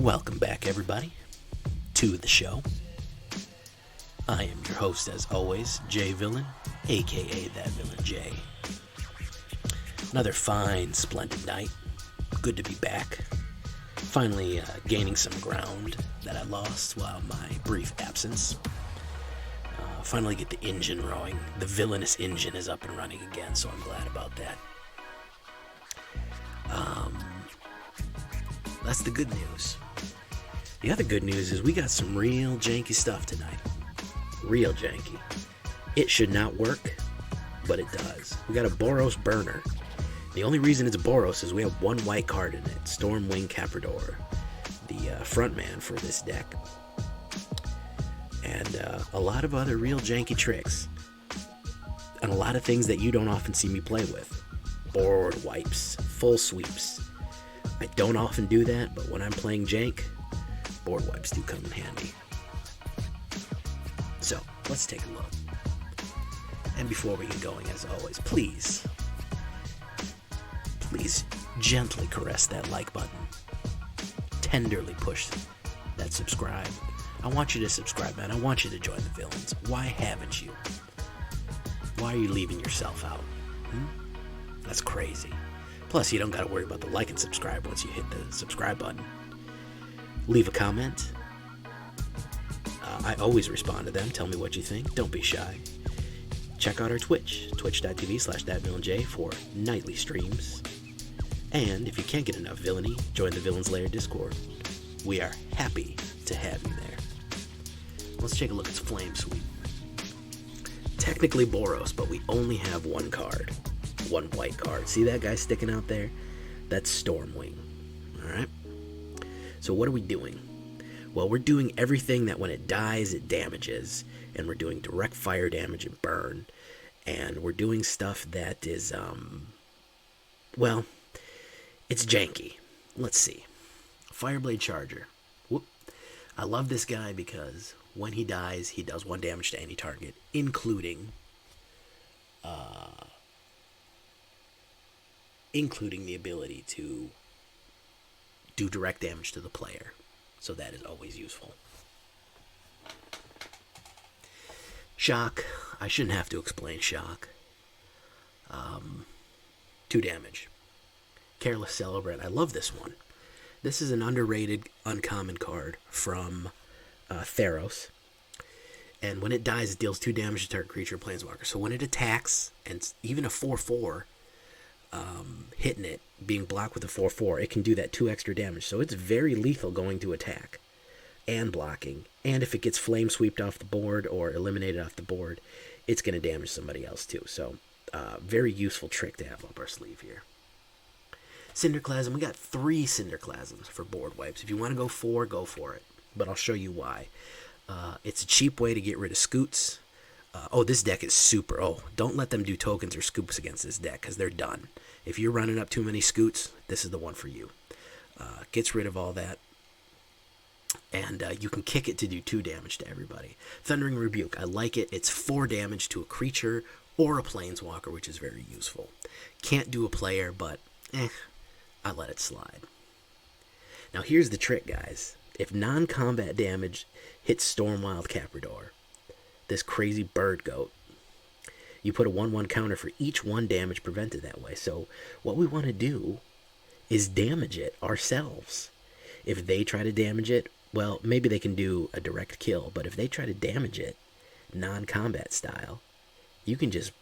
Welcome back, everybody, to the show. I am your host, as always, Jay Villain, aka That Villain Jay. Another fine, splendid night. Good to be back. Finally gaining some ground that I lost while my brief absence. Finally get the engine rowing. The villainous engine is up and running again, so I'm glad about that. That's the good news. The other good news is we got some real janky stuff tonight. Real janky. It should not work, but it does. We got a Boros Burner. The only reason it's a Boros is we have one white card in it, Stormwild Capridor, the front man for this deck. And a lot of other real janky tricks. And a lot of things that you don't often see me play with. Board wipes, full sweeps. I don't often do that, but when I'm playing jank, board wipes do come in handy. So, let's take a look. And before we get going, as always, please gently caress that like button. Tenderly push that subscribe. I want you to subscribe, man. I want you to join the villains. Why haven't you? Why are you leaving yourself out? That's crazy. Plus, you don't got to worry about the like and subscribe once you hit the subscribe button. Leave a comment. I always respond to them. Tell me what you think. Don't be shy. Check out our Twitch, twitch.tv/thatvillainj for nightly streams. And if you can't get enough Villainy, join the Villains Lair Discord. We are happy to have you there. Let's take a look at Flame Sweep. Technically Boros, but we only have one card. One white card. See that guy sticking out there? That's Stormwing. Alright? So what are we doing? Well, we're doing everything that when it dies, it damages. And we're doing direct fire damage and burn. And we're doing stuff that is, well, it's janky. Let's see. Fireblade Charger. Whoop. I love this guy because when he dies, he does 1 damage to any target, including the ability to do direct damage to the player. So that is always useful. Shock. I shouldn't have to explain Shock. 2 damage. Careless Celebrant. I love this one. This is an underrated uncommon card from Theros. And when it dies, it deals 2 damage to target creature or planeswalker. So when it attacks, and even a 4/4, hitting it, being blocked with a 4/4, it can do that 2 extra damage. So it's very lethal going to attack and blocking. And if it gets flame sweeped off the board or eliminated off the board, it's going to damage somebody else too. So very useful trick to have up our sleeve here. Cinderclasm. We got 3 Cinderclasms for board wipes. If you want to go 4, go for it. But I'll show you why. It's a cheap way to get rid of scoots. This deck is super. Don't let them do tokens or scoops against this deck because they're done. If you're running up too many scoots, this is the one for you. Gets rid of all that. And you can kick it to do 2 damage to everybody. Thundering Rebuke. I like it. It's 4 damage to a creature or a planeswalker, which is very useful. Can't do a player, but I let it slide. Now here's the trick, guys. If non-combat damage hits Stormwild Capridor, this crazy bird goat, you put a 1/1 counter for each 1 damage prevented that way. So what we want to do is damage it ourselves. If they try to damage it, well, maybe they can do a direct kill, but if they try to damage it non-combat style, you can just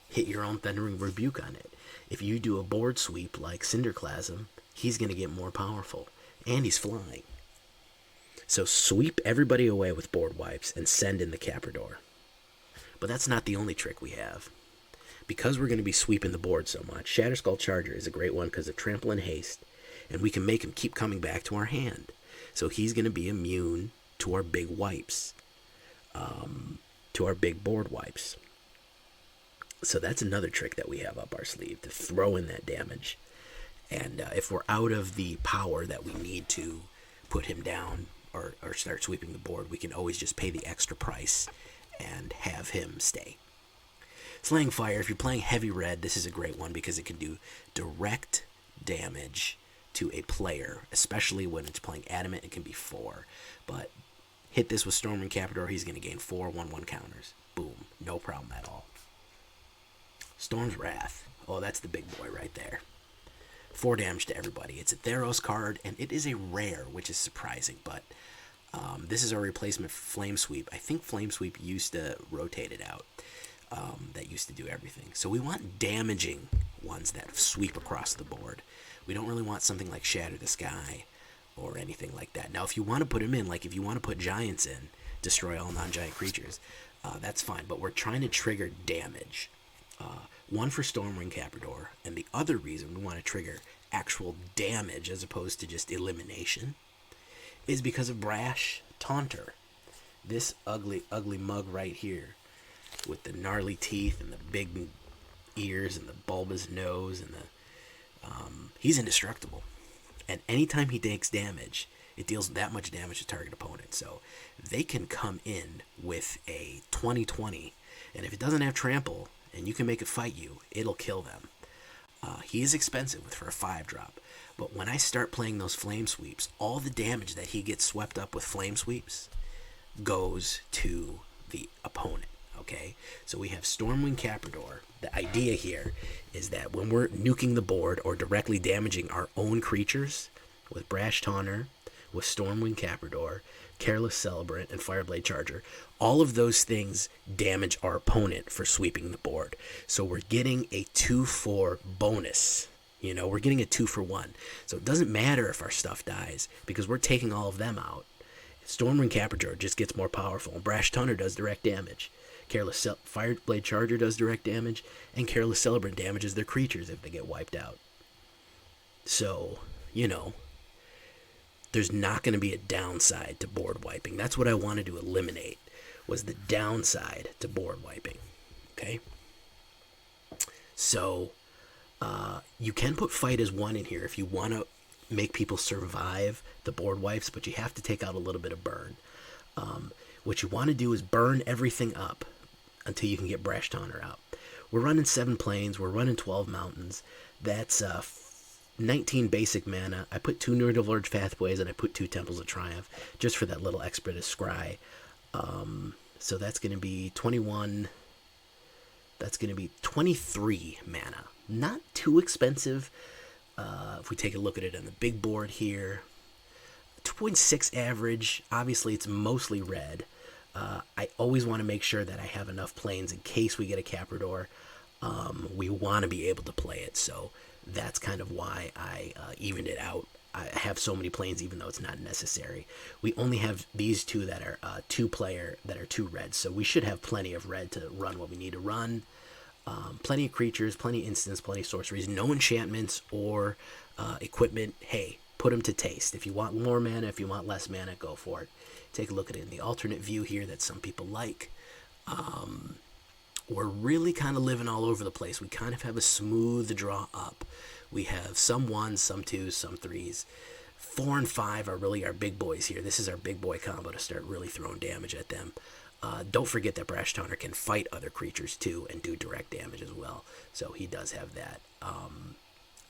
hit your own Thundering Rebuke on it. If you do a board sweep like Cinderclasm, he's going to get more powerful, and he's flying. So sweep everybody away with board wipes and send in the Capridor. But that's not the only trick we have. Because we're going to be sweeping the board so much, Shatterskull Charger is a great one because of trample and haste, and we can make him keep coming back to our hand. So he's going to be immune to our big wipes, to our big board wipes. So that's another trick that we have up our sleeve, to throw in that damage. And if we're out of the power that we need to put him down or start sweeping the board, we can always just pay the extra price and have him stay. Slaying Fire. If you're playing heavy red, this is a great one because it can do direct damage to a player, especially when it's playing Adamant. It can be 4, but hit this with Stormwind Capridor, he's going to gain 4 1/1 counters. Boom, no problem at all. Storm's Wrath. Oh, that's the big boy right there. 4 damage to everybody. It's a Theros card, and it is a rare, which is surprising, but this is our replacement for Flame Sweep. I think Flame Sweep used to rotate it out. That used to do everything. So we want damaging ones that sweep across the board. We don't really want something like Shatter the Sky or anything like that. Now, if you want to put them in, like if you want to put Giants in, destroy all non-giant creatures, that's fine. But we're trying to trigger damage. One for Stormwind Capridor, and the other reason we want to trigger actual damage as opposed to just elimination is because of Brash Taunter. This ugly, ugly mug right here with the gnarly teeth and the big ears and the bulbous nose and he's indestructible. And anytime he takes damage, it deals that much damage to target opponent. So they can come in with a 20/20, and if it doesn't have trample and you can make it fight you, it'll kill them. He is expensive for a 5-drop, but when I start playing those Flame Sweeps, all the damage that he gets swept up with Flame Sweeps goes to the opponent. Okay, so we have Stormwind Capridor. The idea here is that when we're nuking the board or directly damaging our own creatures with Brash Taunter, with Stormwind Capridor, Careless Celebrant, and Fireblade Charger, all of those things damage our opponent for sweeping the board. So we're getting a 2/4 bonus. You know, we're getting a 2-for-1. So it doesn't matter if our stuff dies because we're taking all of them out. Stormwind Capridor just gets more powerful, and Brash Taunter does direct damage. Fireblade Charger does direct damage, and Careless Celebrant damages their creatures if they get wiped out. So, you know, there's not going to be a downside to board wiping. That's what I wanted to eliminate, was the downside to board wiping. Okay? So, you can put Fight as 1 in here if you want to make people survive the board wipes, but you have to take out a little bit of burn. What you want to do is burn everything up until you can get Brash Taunter out. We're running 7 plains. We're running 12 mountains. That's 19 basic mana. I put 2 Needleverge Pathways and I put 2 Temples of Triumph just for that little Expeditus Scry. So that's going to be 21. That's going to be 23 mana. Not too expensive. If we take a look at it on the big board here, 2.6 average. Obviously, it's mostly red. I always want to make sure that I have enough planes in case we get a Capridor. We want to be able to play it, so that's kind of why I evened it out. I have so many planes even though it's not necessary. We only have these 2 that are 2-player, that are 2 red, so we should have plenty of red to run what we need to run. Plenty of creatures, plenty of instants, plenty of sorceries, no enchantments or equipment. Hey, put them to taste. If you want more mana, if you want less mana, go for it. Take a look at it in the alternate view here that some people like. We're really kind of living all over the place. We kind of have a smooth draw up. We have some 1s, some 2s, some 3s. 4 and 5 are really our big boys here. This is our big boy combo to start really throwing damage at them. Don't forget that Brash Taunter can fight other creatures too and do direct damage as well. So he does have that.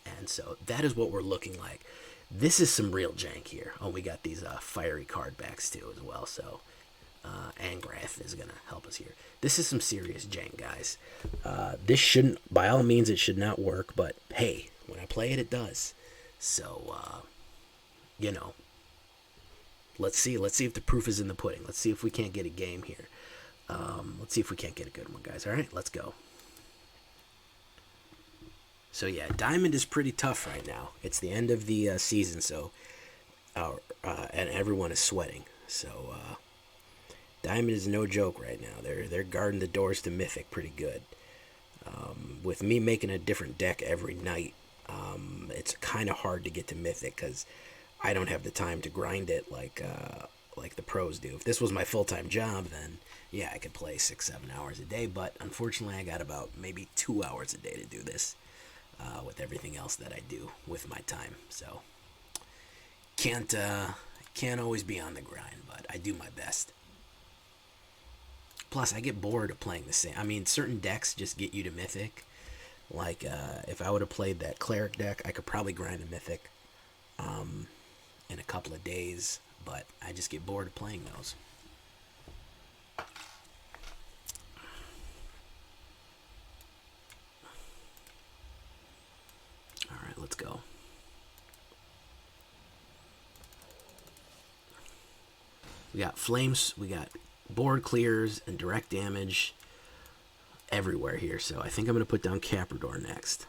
And so that is what we're looking like. This is some real jank here. Oh, we got these fiery card backs too as well. So Angrath is going to help us here. This is some serious jank, guys. This shouldn't, by all means, it should not work. But hey, when I play it, it does. So, you know, let's see. Let's see if the proof is in the pudding. Let's see if we can't get a game here. Let's see if we can't get a good one, guys. All right, let's go. So yeah, Diamond is pretty tough right now. It's the end of the season, so and everyone is sweating. So Diamond is no joke right now. They're guarding the doors to Mythic pretty good. With me making a different deck every night, it's kind of hard to get to Mythic because I don't have the time to grind it like the pros do. If this was my full-time job, then yeah, I could play 6-7 hours a day. But unfortunately, I got about maybe 2 hours a day to do this. With everything else that I do with my time, so can't always be on the grind, but I do my best. Plus, I get bored of playing the same. I mean, certain decks just get you to Mythic. Like if I would have played that Cleric deck, I could probably grind a Mythic. in a couple of days, but I just get bored of playing those. Alright, let's go. We got flames, we got board clears and direct damage everywhere here, so I think I'm going to put down Capridor next.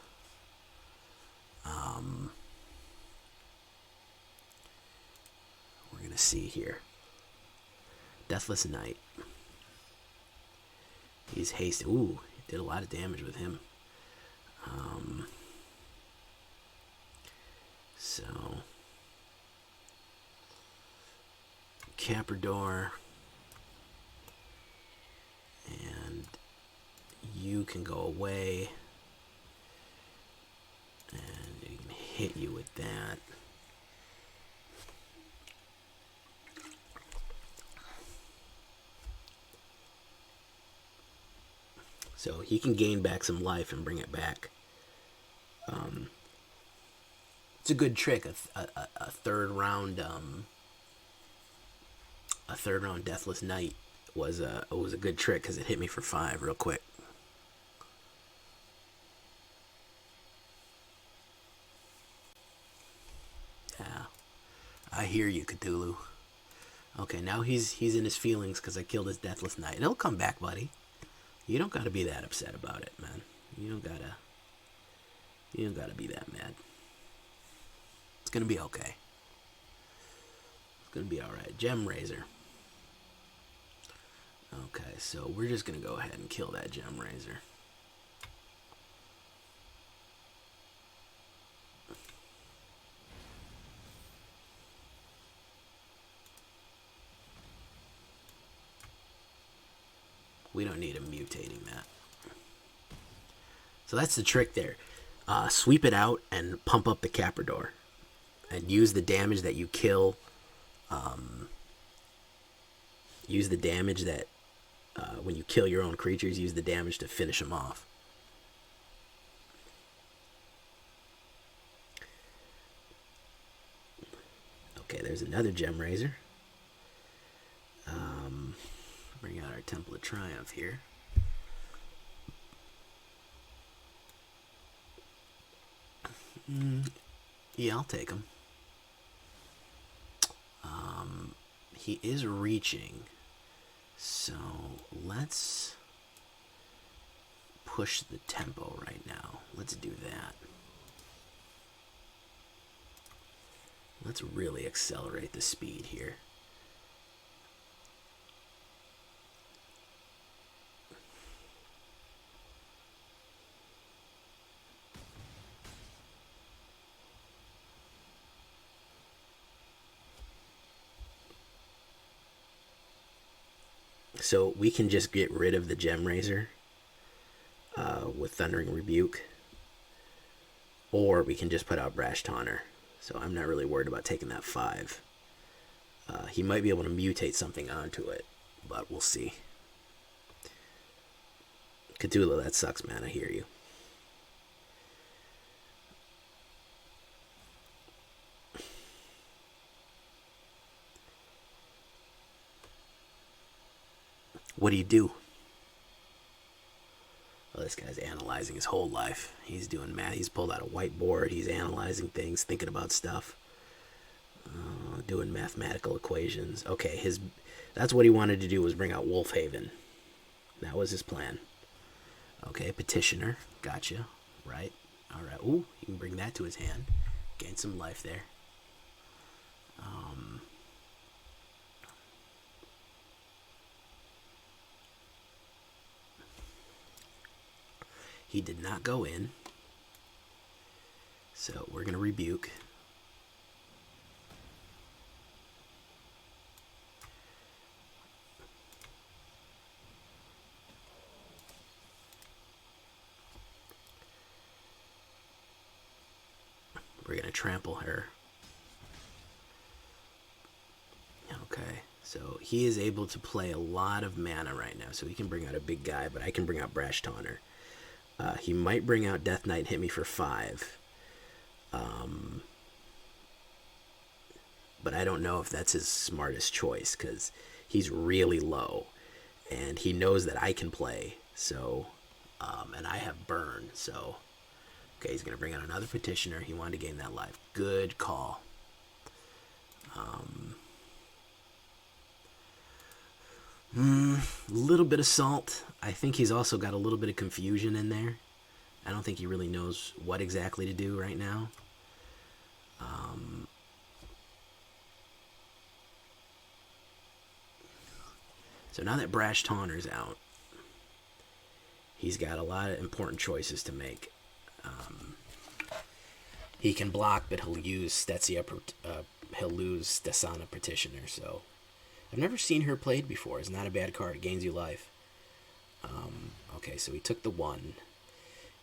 We're going to see here. Deathless Knight. He's hasted. Ooh, he did a lot of damage with him. So Capridor, and you can go away, and he can hit you with that. So he can gain back some life and bring it back. It's a good trick. A third round Deathless Knight was a good trick because it hit me for 5 real quick. Yeah, I hear you, Cthulhu. Okay, now he's in his feelings because I killed his Deathless Knight. It'll come back, buddy. You don't gotta be that upset about it, man. You don't gotta be that mad. It's gonna be okay. It's gonna be alright. Gem Razor. Okay, so we're just gonna go ahead and kill that Gem Razor. We don't need him mutating that. So that's the trick there. Sweep it out and pump up the Capridor. And use the damage that you kill. Use the damage that when you kill your own creatures, use the damage to finish them off. Okay, there's another Gem Razor. Bring out our Temple of Triumph here. Yeah, I'll take him. He is reaching, so let's push the tempo right now. Let's do that. Let's really accelerate the speed here. So we can just get rid of the Gem Razor with Thundering Rebuke, or we can just put out Brash Taunter. So I'm not really worried about taking that 5. He might be able to mutate something onto it, but we'll see. Cthulhu, that sucks, man. I hear you. What do? Oh, this guy's analyzing his whole life. He's doing math. He's pulled out a whiteboard. He's analyzing things, thinking about stuff, doing mathematical equations. Okay, that's what he wanted to do, was bring out Wolfhaven. That was his plan. Okay, Petitioner. Gotcha. Right. All right. Ooh, he can bring that to his hand. Gain some life there. He did not go in. So we're going to rebuke. We're going to trample her. Okay, so he is able to play a lot of mana right now. So he can bring out a big guy, but I can bring out Brash Taunter. He might bring out Death Knight and hit me for 5. but I don't know if that's his smartest choice because he's really low, and he knows that I can play. So, and I have burn. So, okay, he's gonna bring out another petitioner. He wanted to gain that life. Good call. A little bit of salt. I think he's also got a little bit of confusion in there. I don't think he really knows what exactly to do right now. So now that Brash Taunter's out, he's got a lot of important choices to make. He can block, but he'll use Stetsia. He'll lose Stasana Petitioner. So I've never seen her played before. It's not a bad card. It gains you life. Okay, so he took the 1.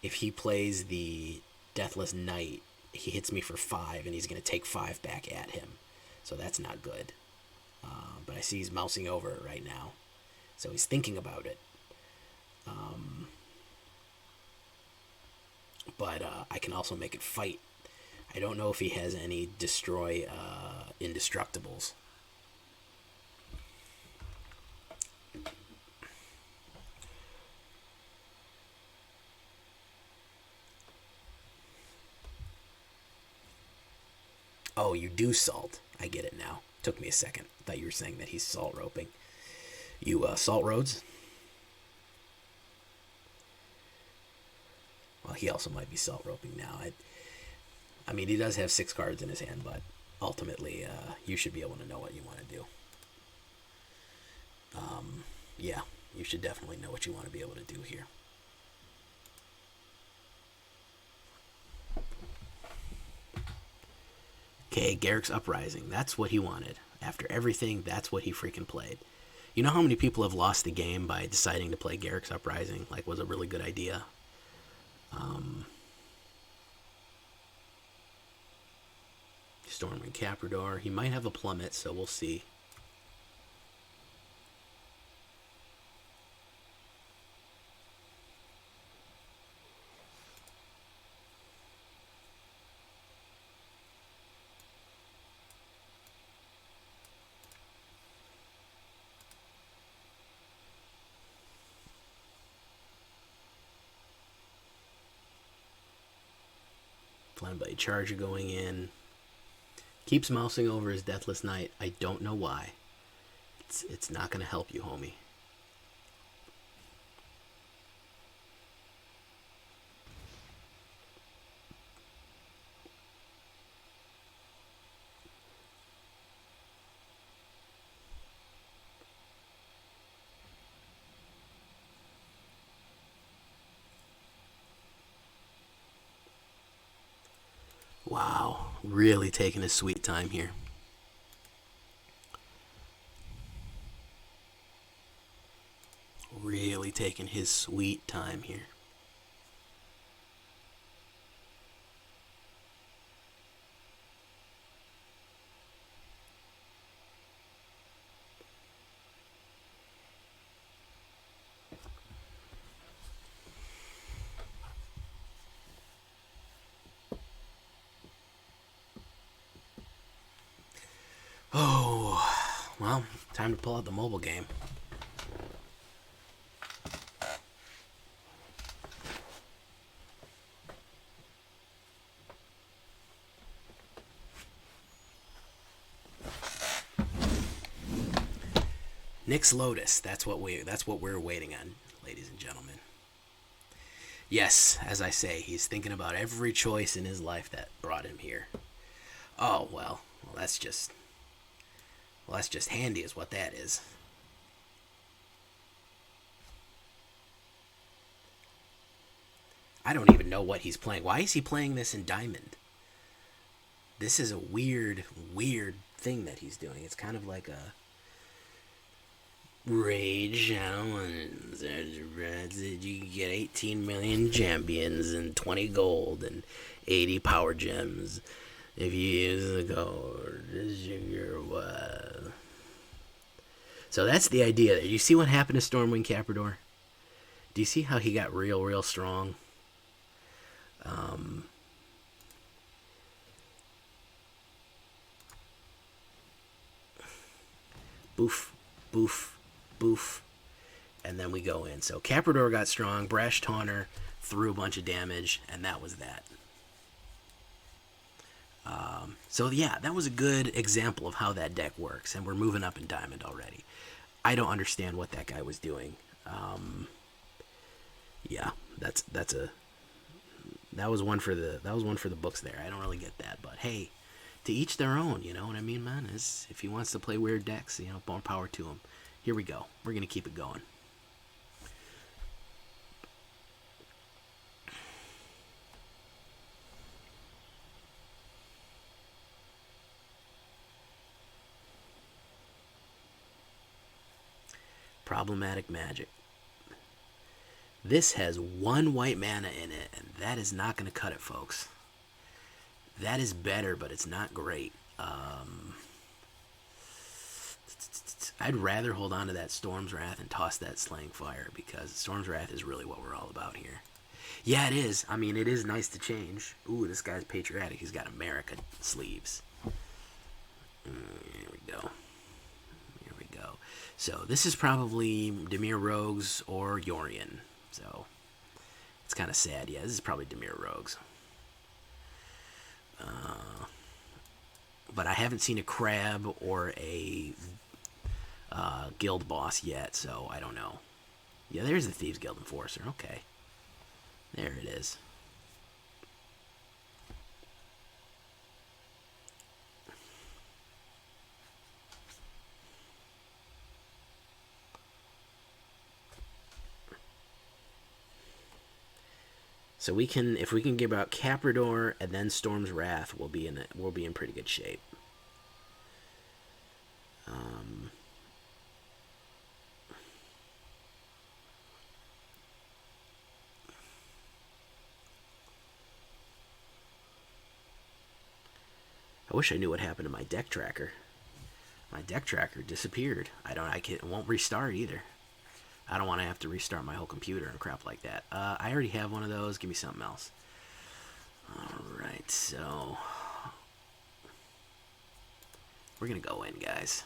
If he plays the Deathless Knight, he hits me for 5, and he's going to take 5 back at him. So that's not good. But I see he's mousing over it right now. So he's thinking about it. But I can also make it fight. I don't know if he has any destroy indestructibles. Oh, you do salt. I get it now. Took me a second. Thought you were saying that he's salt roping. You salt roads? Well, he also might be salt roping now. I mean, he does have 6 cards in his hand, but ultimately, you should be able to know what you want to do. Yeah, you should definitely know what you want to be able to do here. Okay, Garrick's Uprising. That's what he wanted. After everything, that's what he freaking played. You know how many people have lost the game by deciding to play Garrick's Uprising? Like, was a really good idea. Stormwild Capridor. He might have a plummet, so we'll see. Fireblade Charger going in. Keeps mousing over his Deathless Knight. I don't know why. It's not going to help you, homie. Wow, really taking his sweet time here. Really taking his sweet time here. Oh, well, time to pull out the mobile game. Nyx Lotus, that's what we're waiting on, ladies and gentlemen. Yes, as I say, he's thinking about every choice in his life that brought him here. Oh, well, that's just handy is what that is. I don't even know what he's playing. Why is he playing this in Diamond? This is a weird thing that he's doing. It's kind of like a Rage Challenge. You can get 18 million champions and 20 gold and 80 power gems if you use the code. So that's the idea. Do you see what happened to Stormwind Capridor? Do you see how he got real strong? Boof, boof, boof. And then we go in. So Capridor got strong. Brash Taunter threw a bunch of damage, and that was that. So yeah, that was a good example of how that deck works, and we're moving up in Diamond already. I don't understand what that guy was doing. Yeah, that was one for the books there. I don't really get that, but hey, to each their own. You know what I mean, man? If he wants to play weird decks, more power to him. Here we go. We're gonna keep it going. Problematic Magic. This has 1 white mana in it, and that is not going to cut it, folks. That is better, but it's not great. I'd rather hold on to that Storm's Wrath and toss that Slaying Fire, because Storm's Wrath is really what we're all about here. Yeah, it is. I mean, it is nice to change. Ooh, this guy's patriotic. He's got America sleeves. Here we go. So this is probably Dimir Rogues or Yorion. So it's kind of sad. Yeah, this is probably Dimir Rogues. But I haven't seen a Crab or a Guild Boss yet, so I don't know. Yeah, there's the Thieves Guild Enforcer. Okay. There it is. So we can, if we can give out Capridor and then Storm's Wrath, we'll be in pretty good shape. I wish I knew what happened to my deck tracker. My deck tracker disappeared. It won't restart either. I don't want to have to restart my whole computer and crap like that. I already have one of those. Give me something else. Alright, so we're going to go in, guys.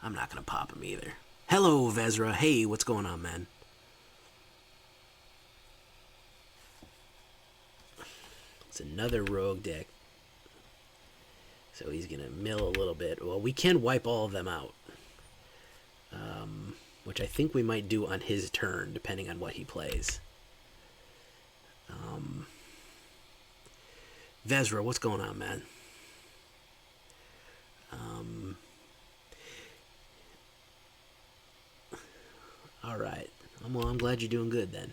I'm not going to pop him either. Hello, Vezra. Hey, what's going on, man? It's another rogue deck. So he's going to mill a little bit. Well, we can wipe all of them out. Which I think we might do on his turn, depending on what he plays. Vezra, what's going on, man? Alright. Well, I'm glad you're doing good, then.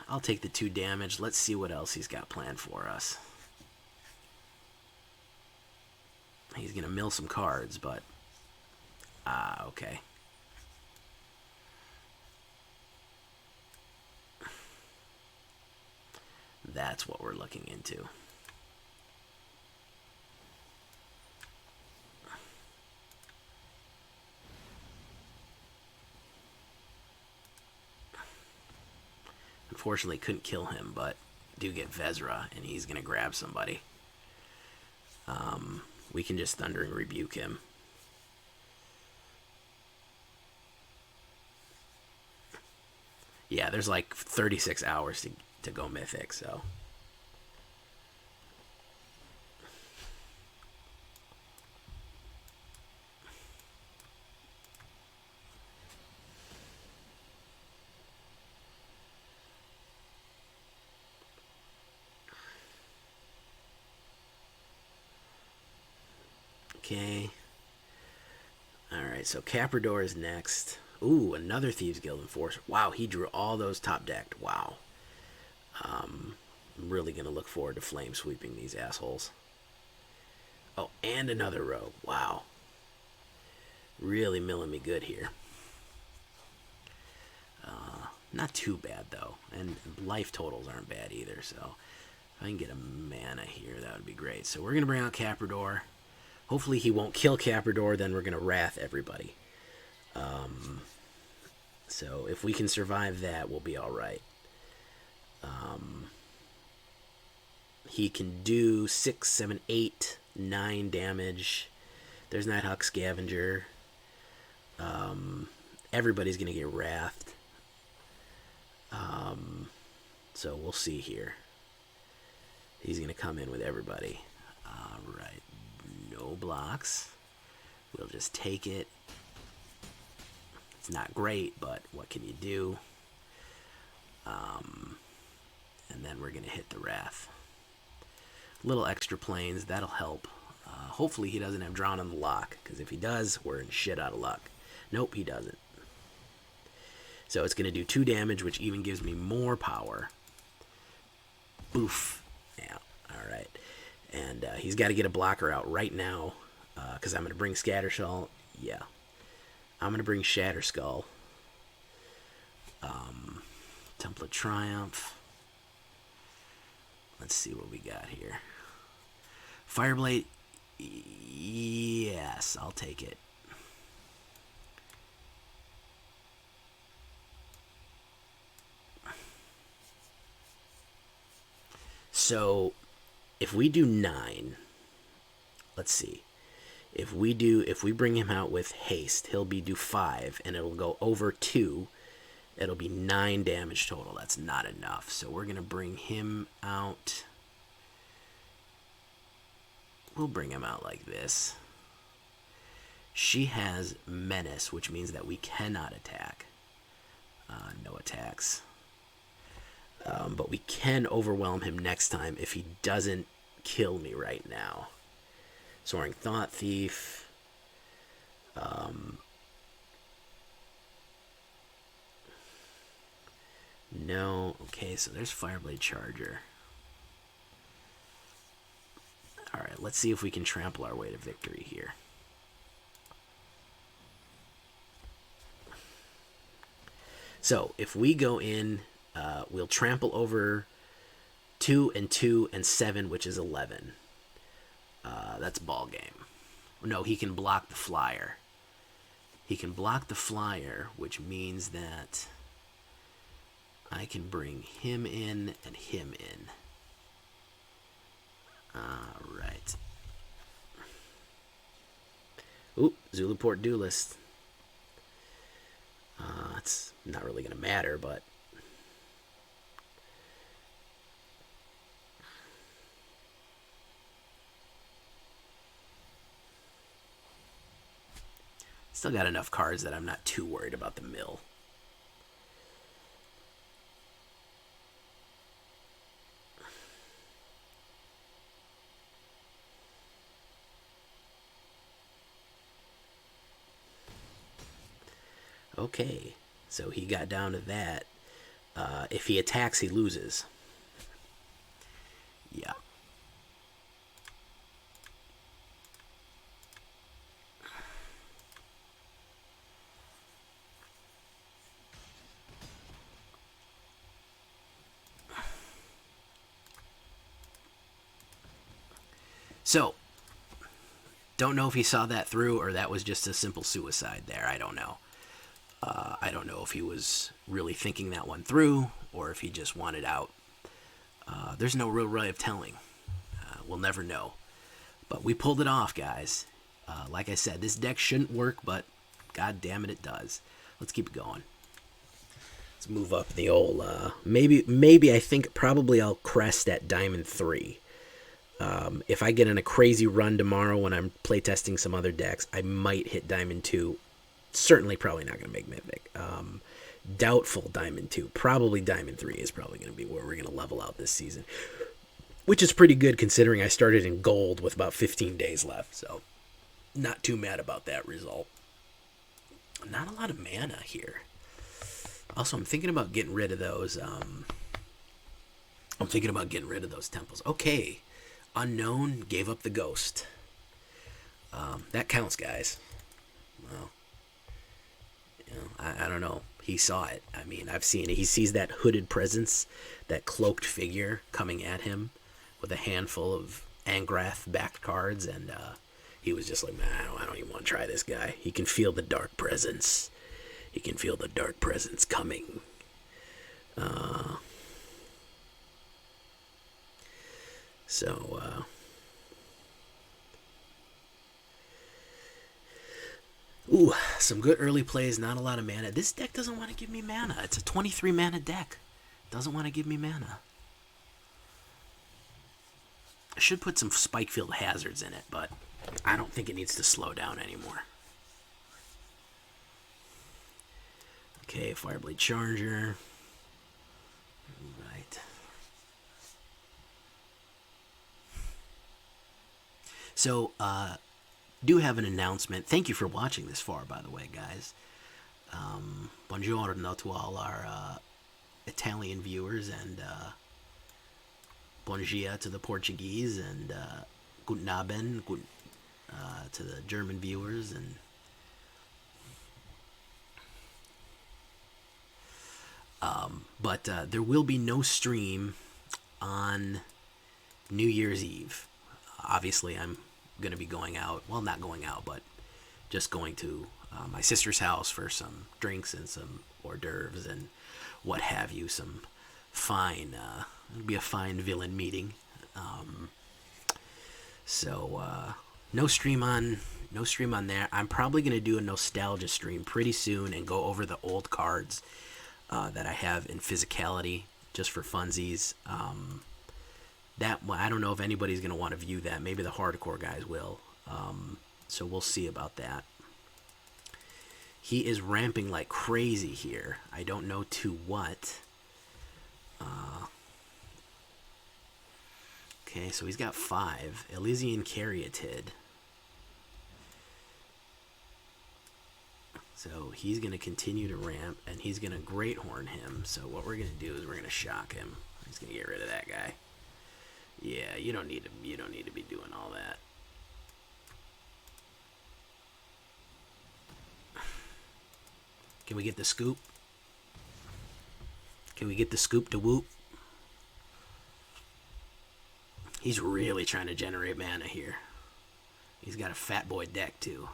I'll take the 2 damage. Let's see what else he's got planned for us. He's going to mill some cards, but... okay. That's what we're looking into. Unfortunately, couldn't kill him, but do get Vezra, and he's going to grab somebody. We can just Thundering Rebuke him. Yeah, there's like 36 hours to go Mythic, so... Okay. Alright, so Capridor is next. Ooh, another Thieves Guild Enforcer. Wow, he drew all those top decked. Wow. I'm really going to look forward to flame sweeping these assholes. Oh, and another rogue. Wow. Really milling me good here. Not too bad, though. And life totals aren't bad either, so if I can get a mana here, that would be great. So we're going to bring out Capridor. Hopefully he won't kill Capridor, then we're going to Wrath everybody. So if we can survive that, we'll be all right. He can do 6, 7, 8, 9 damage. There's Nighthawk Scavenger. Everybody's going to get wrathed. So we'll see here. He's going to come in with everybody. Alright. No blocks. We'll just take it. It's not great, but what can you do? And then we're going to hit the Wrath. Little extra planes, that'll help. Hopefully he doesn't have Drawn on the Lock, because if he does, we're in shit out of luck. Nope, he doesn't. So it's going to do 2 damage, which even gives me more power. Boof. Yeah, alright. And he's got to get a blocker out right now, because I'm going to bring Scatterskull. Yeah. I'm going to bring Shatterskull. Template Triumph. Let's see what we got here. Fireblade. Yes, I'll take it. So, if we do 9, let's see. If we bring him out with haste, he'll do 5, and it'll go over 2. It'll be 9 damage total. That's not enough. So we're going to bring him out. We'll bring him out like this. She has Menace, which means that we cannot attack. No attacks. But we can overwhelm him next time if he doesn't kill me right now. Soaring Thought Thief. No. Okay, so there's Fireblade Charger. Alright, let's see if we can trample our way to victory here. So, if we go in, we'll trample over 2 and 2 and 7, which is 11. That's ball game. No, he can block the flyer. He can block the flyer, which means that I can bring him in and him in. Alright. Ooh, Zulaport Duelist. It's not really going to matter, but... Still got enough cards that I'm not too worried about the mill. Okay, so he got down to that. If he attacks, he loses. Yeah. So, don't know if he saw that through or that was just a simple suicide there. I don't know. I don't know if he was really thinking that one through or if he just wanted out. There's no real way of telling. We'll never know. But we pulled it off, guys. Like I said, this deck shouldn't work, but god damn it, it does. Let's keep it going. Let's move up the old... maybe I think probably I'll crest at Diamond 3. If I get in a crazy run tomorrow when I'm playtesting some other decks, I might hit Diamond 2. Certainly probably not going to make Mythic. Doubtful Diamond 2. Probably Diamond 3 is probably going to be where we're going to level out this season. Which is pretty good considering I started in gold with about 15 days left. So, not too mad about that result. Not a lot of mana here. Also, I'm thinking about getting rid of those. I'm thinking about getting rid of those temples. Okay. Unknown gave up the ghost. That counts, guys. Well, I don't know. He saw it. I mean, I've seen it. He sees that hooded presence, that cloaked figure coming at him with a handful of Angrath-backed cards, and he was just like, man, I don't even want to try this guy. He can feel the dark presence. He can feel the dark presence coming. Ooh, some good early plays, not a lot of mana. This deck doesn't want to give me mana. It's a 23 mana deck. Doesn't want to give me mana. I should put some Spikefield Hazards in it, but I don't think it needs to slow down anymore. Okay, Fireblade Charger. Right. So, do have an announcement. Thank you for watching this far, by the way, guys. Buongiorno to all our Italian viewers, and bon dia to the Portuguese, and guten Abend to the German viewers, and but there will be no stream on New Year's Eve. Obviously, I'm going to be going out. Well, not going out, but just going to my sister's house for some drinks and some hors d'oeuvres and what have you. Some fine, it'll be a fine villain meeting. No stream on there. I'm probably going to do a nostalgia stream pretty soon and go over the old cards that I have in physicality just for funsies. That I don't know if anybody's going to want to view that. Maybe the hardcore guys will. So we'll see about that. He is ramping like crazy here. I don't know to what. Okay, so he's got 5. Elysian Caryatid. So he's going to continue to ramp, and he's going to Great Horn him. So what we're going to do is we're going to shock him. He's going to get rid of that guy. Yeah, you don't need to be doing all that. Can we get the scoop? Can we get the scoop to whoop? He's really trying to generate mana here. He's got a fat boy deck too.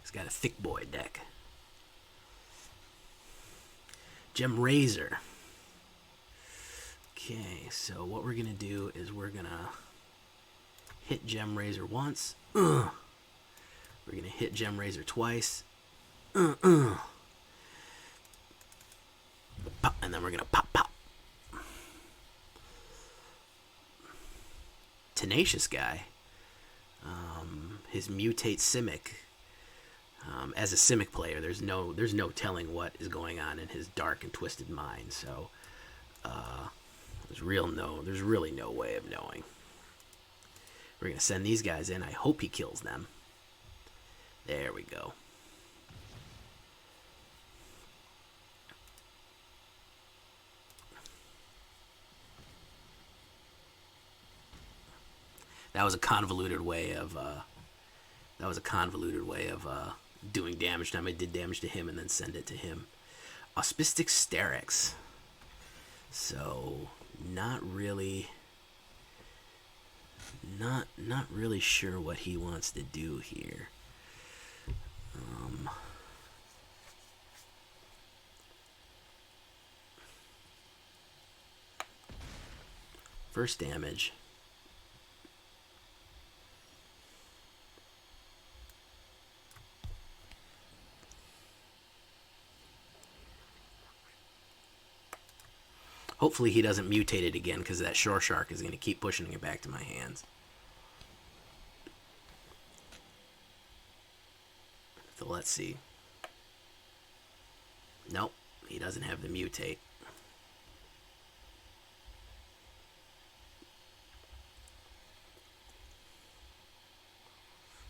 He's got a thick boy deck. Gem Razor. Okay, so what we're gonna do is we're gonna hit Gem Razor once. We're gonna hit Gem Razor twice. Pop, and then we're gonna pop. Tenacious guy. His Mutate Simic. As a Simic player, there's no telling what is going on in his dark and twisted mind. So there's really no way of knowing. We're gonna send these guys in. I hope he kills them. There we go. That was a convoluted way of doing damage to him. I did damage to him and then send it to him. Auspicic Sterix. So not really sure what he wants to do here. First damage. Hopefully he doesn't mutate it again, because that Shore Shark is going to keep pushing it back to my hands. So let's see. Nope, he doesn't have the mutate.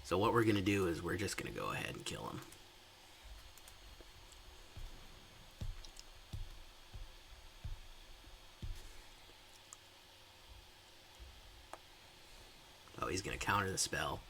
So what we're going to do is we're just going to go ahead and kill him. Oh, he's going to counter the spell.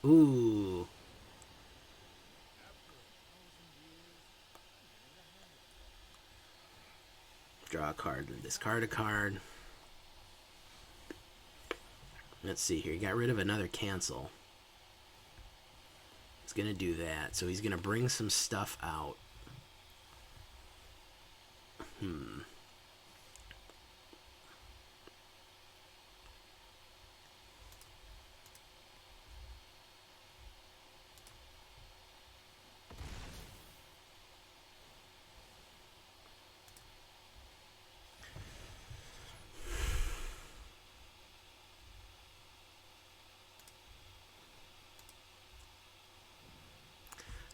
Ooh. Draw a card and discard a card. Let's see here. He got rid of another cancel. He's going to do that. So he's going to bring some stuff out.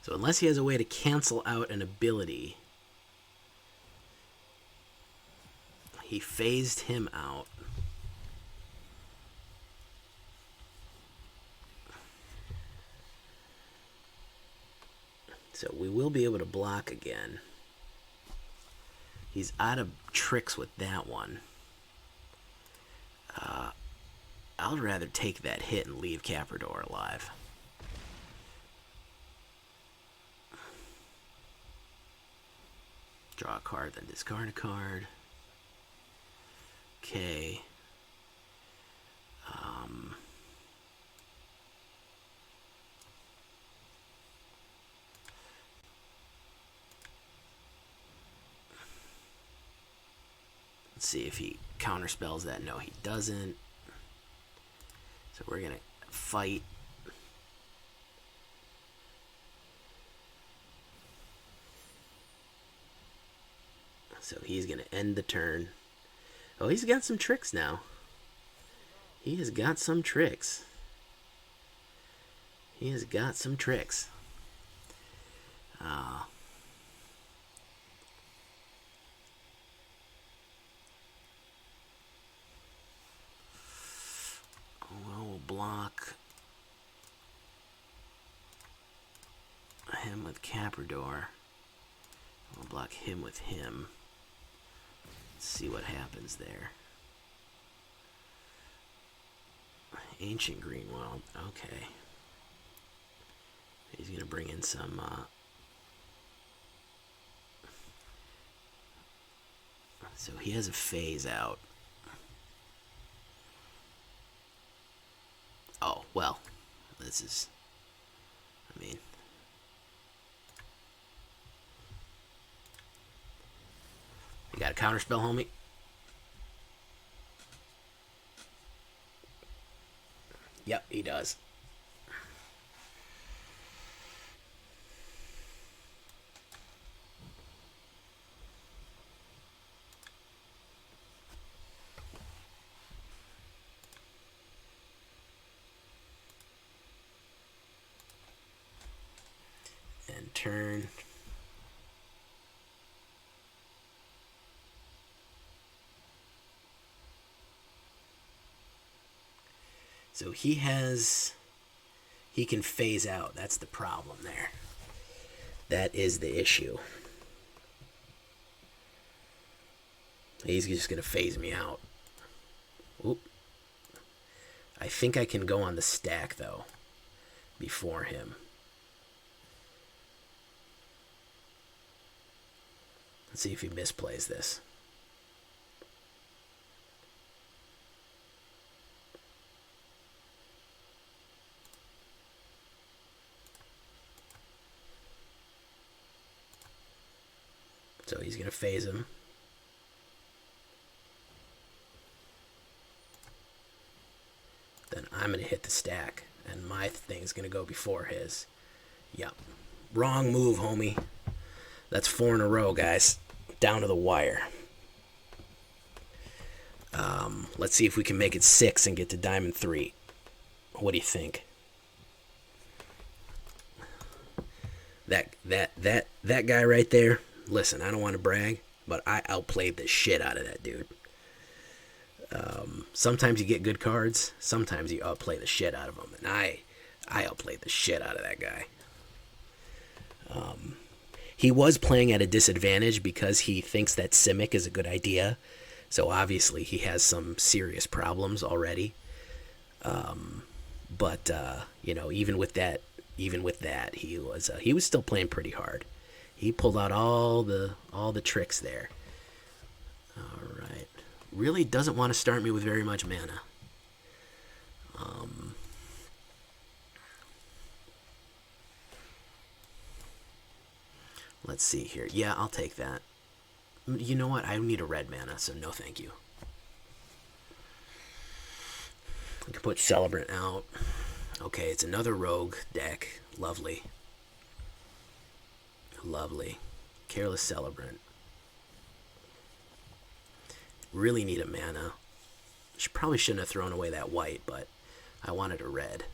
So unless he has a way to cancel out an ability, he phased him out. So we will be able to block again. He's out of tricks with that one. I'd rather take that hit and leave Capridor alive. Draw a card, then discard a card. Okay. Let's see if he counterspells that. No, he doesn't. So we're going to fight. So he's going to end the turn. Oh, he's got some tricks now. He has got some tricks. He has got some tricks. Well, we'll block him with Capridor. We'll block him with him. Let's see what happens there. Ancient Greenwald. Okay. He's going to bring in some... So he has a phase out. Oh, well. This is... I mean... You got a counterspell, homie? Yep, he does. And turn. So he can phase out. That's the problem there. That is the issue. He's just going to phase me out. Oop. I think I can go on the stack, though, before him. Let's see if he misplays this. So he's going to phase him. Then I'm going to hit the stack. And my thing's going to go before his. Yep. Wrong move, homie. That's 4 in a row, guys. Down to the wire. Let's see if we can make it 6 and get to Diamond 3. What do you think? That guy right there. Listen, I don't want to brag, but I outplayed the shit out of that dude. Sometimes you get good cards. Sometimes you outplay the shit out of them. And I outplayed the shit out of that guy. He was playing at a disadvantage because he thinks that Simic is a good idea. So obviously he has some serious problems already. But you know, even with that, he was still playing pretty hard. He pulled out all the tricks there. All right, really doesn't want to start me with very much mana. Let's see here. Yeah, I'll take that. You know what? I need a red mana, so no thank you. I can put Celebrant out. Okay, it's another rogue deck. Lovely. Lovely. Careless Celebrant. Really need a mana. Probably shouldn't have thrown away that white, but I wanted a red.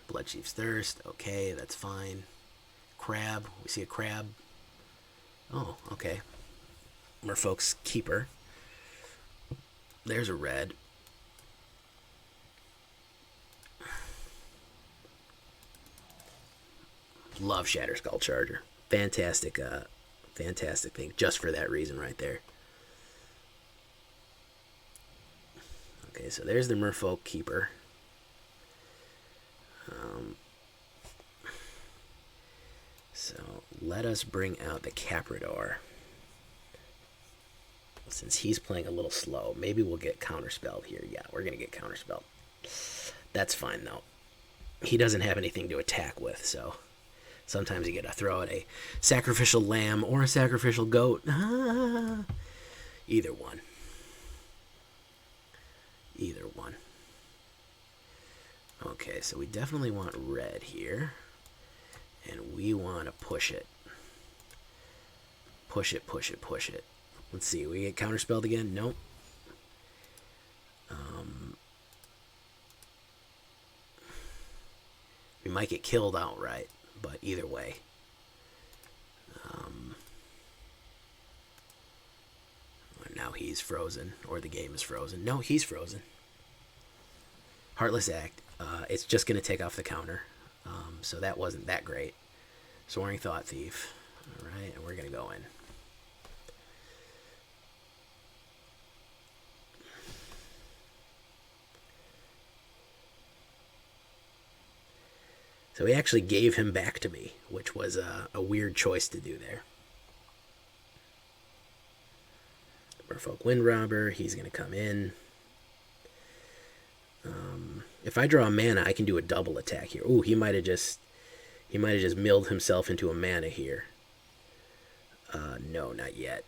Bloodchief's Thirst. Okay, that's fine. Crab. We see a crab. Oh, okay. Merfolk's Keeper. There's a red. Love Shatterskull Charger. Fantastic, fantastic thing. Just for that reason right there. Okay, so there's the Merfolk Keeper. So let us bring out the Capridor. Since he's playing a little slow, maybe we'll get counterspelled here. Yeah, we're going to get counterspelled. That's fine, though. He doesn't have anything to attack with, so sometimes you get to throw out a sacrificial lamb or a sacrificial goat. Either one. Either one. Okay, so we definitely want red here. And we want to push it. Push it, push it, push it. Let's see, we get counterspelled again? Nope. We might get killed outright, but either way. Now he's frozen, or the game is frozen. No, he's frozen. Heartless Act. It's just going to take off the counter. So that wasn't that great. Soaring Thought Thief. Alright, and we're going to go in. So he actually gave him back to me, which was a weird choice to do there. Merfolk Windrobber, he's going to come in. If I draw a mana, I can do a double attack here. Ooh, he might have just milled himself into a mana here. No, not yet.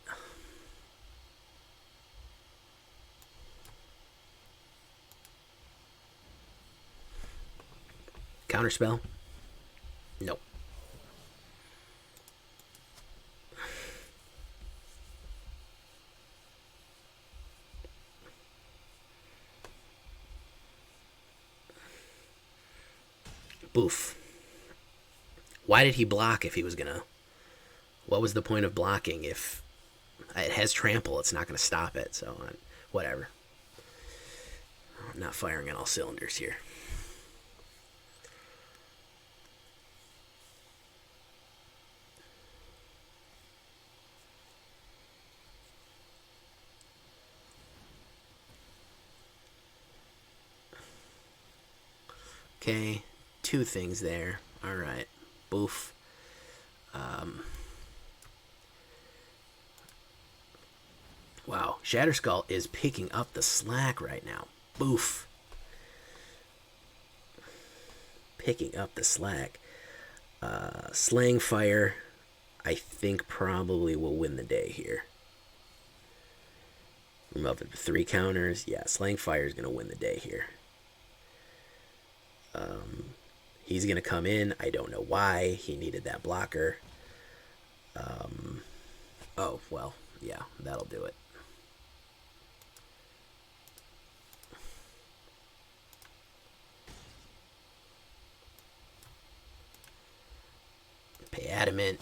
Counterspell? Nope. Boof. Why did he block if he was gonna... What was the point of blocking if... It has trample, it's not gonna stop it, so... Whatever. I'm not firing on all cylinders here. Okay, two things there. Alright, boof. Wow, Shatterskull is picking up the slack right now. Boof. Picking up the slack. Slaying Fire, I think probably will win the day here. Remove it to 3 counters. Yeah, Slaying Fire is going to win the day here. He's going to come in. I don't know why. He needed that blocker. Oh, well, yeah, that'll do it. Pay Adamant.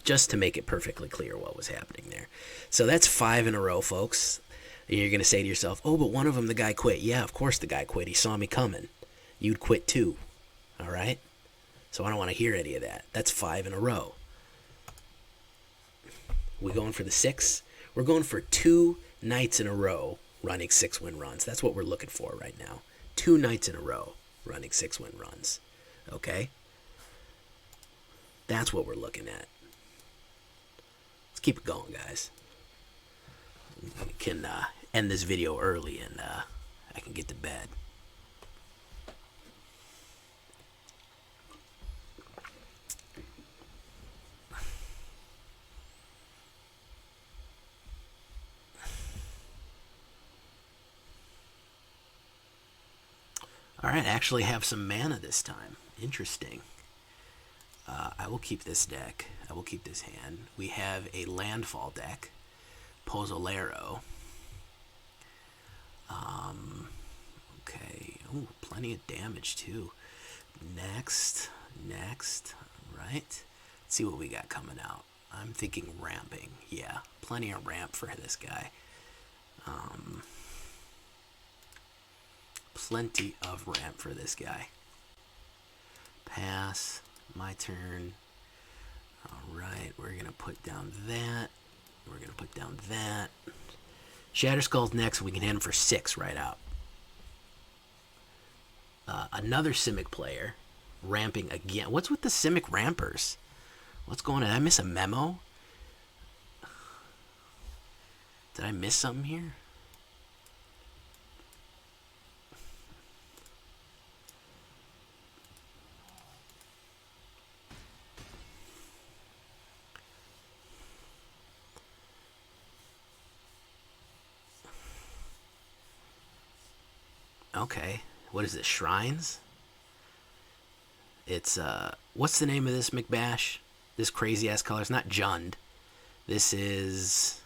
Just to make it perfectly clear what was happening there. So that's 5 in a row, folks. And you're going to say to yourself, oh, but one of them, the guy quit. Yeah, of course the guy quit. He saw me coming. You'd quit too. All right? So I don't want to hear any of that. That's 5 in a row. We going for the 6? We're going for 2 nights in a row running 6-win runs. That's what we're looking for right now. 2 nights in a row running 6-win runs. Okay? That's what we're looking at. Let's keep it going, guys. We can end this video early and I can get to bed. Alright, I actually have some mana this time. Interesting. I will keep this deck. I will keep this hand. We have a landfall deck. Pozzolero. Okay. Ooh, plenty of damage too. Next. Right. Let's see what we got coming out. I'm thinking ramping. Yeah, plenty of ramp for this guy. Plenty of ramp for this guy. Pass. My turn. Alright, we're going to put down that. We're going to put down that. Shatterskull's next. We can hit him for 6 right out. Another Simic player. Ramping again. What's with the Simic rampers? What's going on? Did I miss a memo? Did I miss something here? Okay, what is this, Shrines? It's, what's the name of this McBash? This crazy-ass color? It's not Jund. This is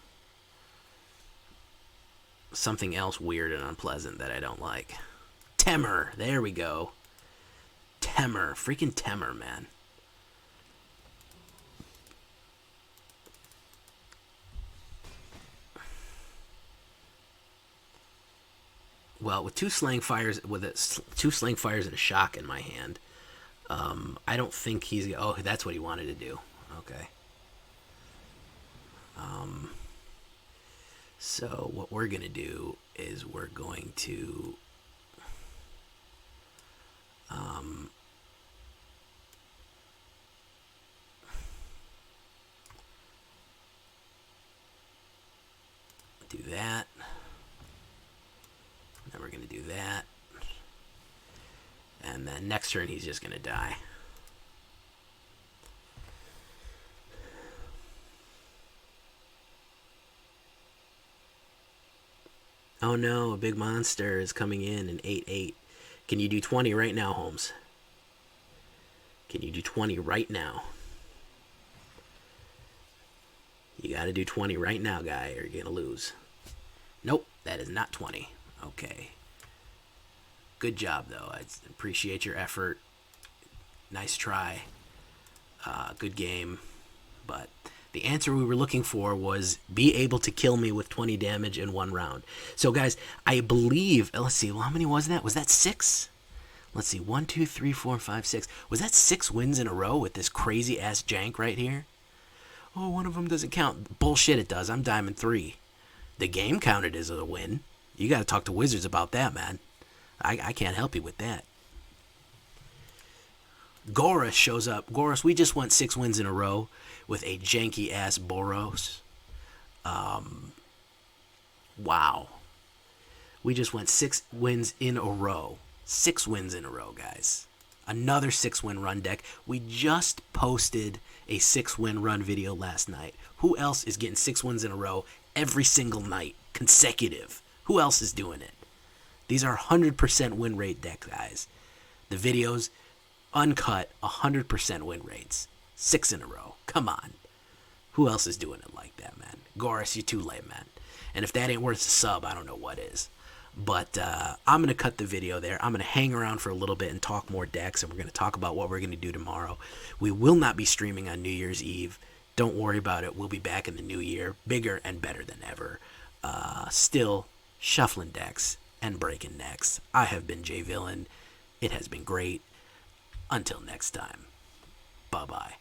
something else weird and unpleasant that I don't like. Temur, there we go. Temur, freaking Temur, man. Well, with two slang fires and a shock in my hand, I don't think he's. Oh, that's what he wanted to do. Okay. So what we're gonna do is we're going to do that. Then we're going to do that. And then next turn he's just going to die. Oh no, a big monster is coming in 8/8. Can you do 20 right now, Holmes? Can you do 20 right now? You got to do 20 right now, guy, or you're going to lose. Nope, that is not 20. Okay. Good job, though. I appreciate your effort. Nice try. Good game. But the answer we were looking for was be able to kill me with 20 damage in 1 round. So, guys, I believe... Let's see. Well, how many was that? Was that 6? Let's see. 1, 2, 3, 4, 5, 6. Was that 6 wins in a row with this crazy-ass jank right here? Oh, one of them doesn't count. Bullshit, it does. I'm Diamond 3. The game counted as a win. You got to talk to Wizards about that, man. I can't help you with that. Boros shows up. Boros, we just went 6 wins in a row with a janky-ass Boros. Wow. We just went 6 wins in a row. 6 wins in a row, guys. Another 6-win run deck. We just posted a 6-win run video last night. Who else is getting 6 wins in a row every single night, consecutive? Who else is doing it? These are 100% win rate deck, guys. The videos, uncut, 100% win rates. 6 in a row. Come on. Who else is doing it like that, man? Boros, you're too late, man. And if that ain't worth a sub, I don't know what is. But I'm going to cut the video there. I'm going to hang around for a little bit and talk more decks, and we're going to talk about what we're going to do tomorrow. We will not be streaming on New Year's Eve. Don't worry about it. We'll be back in the new year, bigger and better than ever. Still shuffling decks and breaking necks. I have been Jay Villain. It has been great. Until next time. Bye-bye.